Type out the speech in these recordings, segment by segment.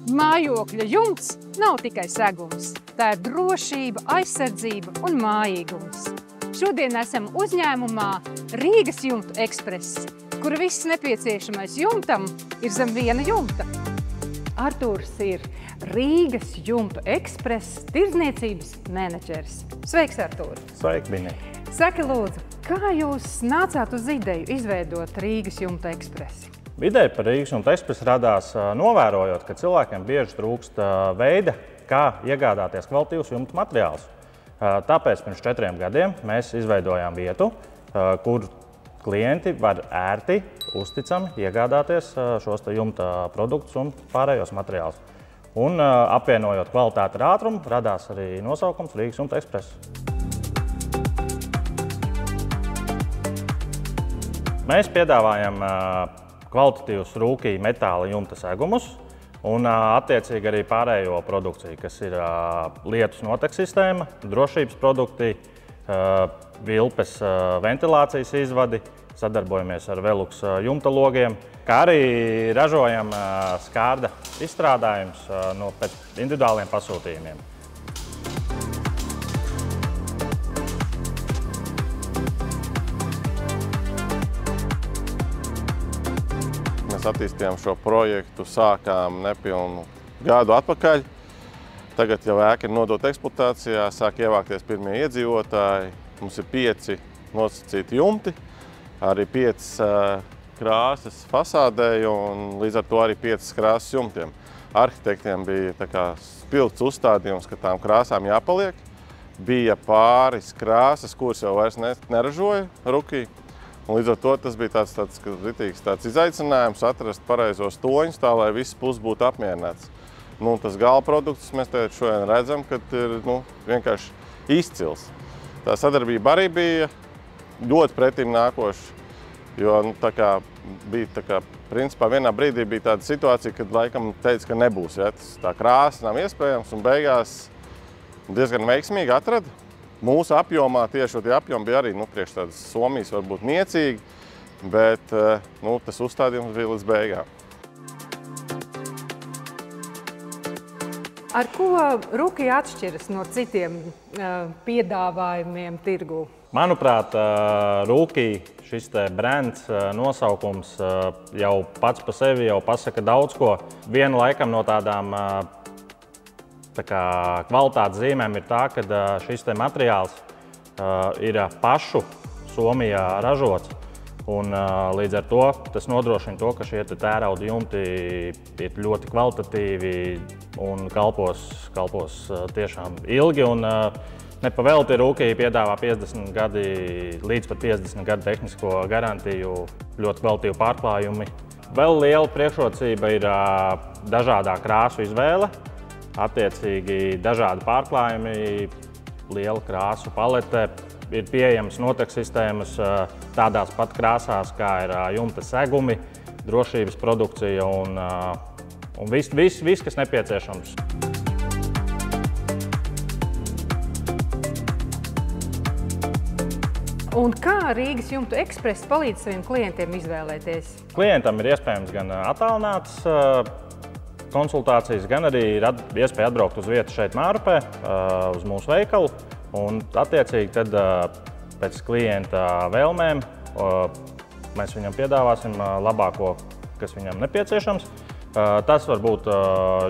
Mājokļa jumts nav tikai segums. Tā ir drošība, aizsardzība un mājīgums. Šodien esam uzņēmumā Rīgas Jumtu Ekspress, kura viss nepieciešamais jumtam ir zem viena jumta. Artūrs ir Rīgas Jumtu Ekspress tirdzniecības menedžeris. Sveiks, Artūr! Sveiki, Biņa! Saki, lūdzu, kā jūs nācāt uz ideju izveidot Rīgas Jumtu Ekspressi? Ideja par Rīgas Jumtu Ekspresu radās novērojot, ka cilvēkiem bieži trūkst veida, kā iegādāties kvalitīvus jumtu materiālus. Tāpēc pirms 4 gadiem mēs izveidojām vietu, kur klienti var ērti, uzticami iegādāties šos jumta produktus un pārējos materiālus. Un apvienojot kvalitāti ar ātrumu, radās arī nosaukums Rīgas Jumtu Ekspress. Mēs piedāvājam kvalitatīvus rūkī metāla jumta segumus un attiecīgi arī pārējo produkciju, kas ir lietus notek sistēma, drošības produkti, vilpes ventilācijas izvadi, sadarbojamies ar Velux jumta logiem, kā arī ražojam skārda izstrādājumus pēc individuāliem pasūtījumiem. Mēs attīstījām šo projektu, sākām nepilnu gadu atpakaļ. Tagad jau ēka ir nodota eksploatācijā, sāk ievākties pirmie iedzīvotāji. Mums ir 5 nosacīti jumti, arī 5 krāsas fasādē un līdz ar to arī 5 krāsas jumtiem. Arhitektiem bija spilgts uzstādījums, ka tām krāsām jāpaliek. Bija pāris krāsas, kuras jau vairs neražoja rukī. Un līdz ar to tas bija tāds izaicinājums atrast pareizos toņus, tā lai visas puses būtu apmierināts. Tas gala produkts mēs šodien redzam, ka ir vienkārši izcils. Tā sadarbība arī bija ļoti pretim nākoša, jo principā vienā brīdī bija tāda situācija, kad laikam teica, ka nebūs. Ja? Tā krāsa nav iespējams un beigās diezgan veiksmīgi atrada. Mūsu apjomā tieši tie apjomi bija arī priekš tādas Somijas varbūt niecīgi, bet tas uzstādījums bija līdz beigām. Ar ko Rukī atšķiras no citiem piedāvājumiem tirgū? Manuprāt, Rukī šis brands nosaukums jau pats pa sevi jau pasaka daudz ko. Viena laikam no tādām kvalitātes zīmēm ir tā, ka šis materiāls ir pašu Somijā ražots. Un, līdz ar to tas nodrošina to, ka šie tērauda jumti ir ļoti kvalitatīvi un kalpos tiešām ilgi. Un, nepavēlti Rukī piedāvā 50 gadi, līdz pat 50 gadu tehnisko garantiju, ļoti kvalitīvu pārklājumi. Vēl liela priekšrocība ir dažādā krāsu izvēle. Attiecīgi dažādi pārklājumi, liela krāsu palete, ir pieejamas notek sistēmas tādās pat krāsās, kā ir jumta segumi, drošības produkcija un viss, kas nepieciešams. Un kā Rīgas Jumtu Ekspress palīdz saviem klientiem izvēlēties? Klientam ir iespējams gan attālinātas konsultācijas, gan arī ir iespēja atbraukt uz vietu šeit Mārupē, uz mūsu veikalu. Un attiecīgi tad pēc klienta vēlmēm mēs viņam piedāvāsim labāko, kas viņam nepieciešams. Tas var būt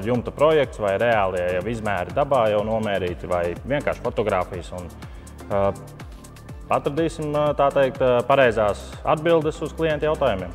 jumta projekts vai reālie jau izmēri dabā jau nomērīti vai vienkārši fotogrāfijas. Un atradīsim, tā teikt, pareizās atbildes uz klienta jautājumiem.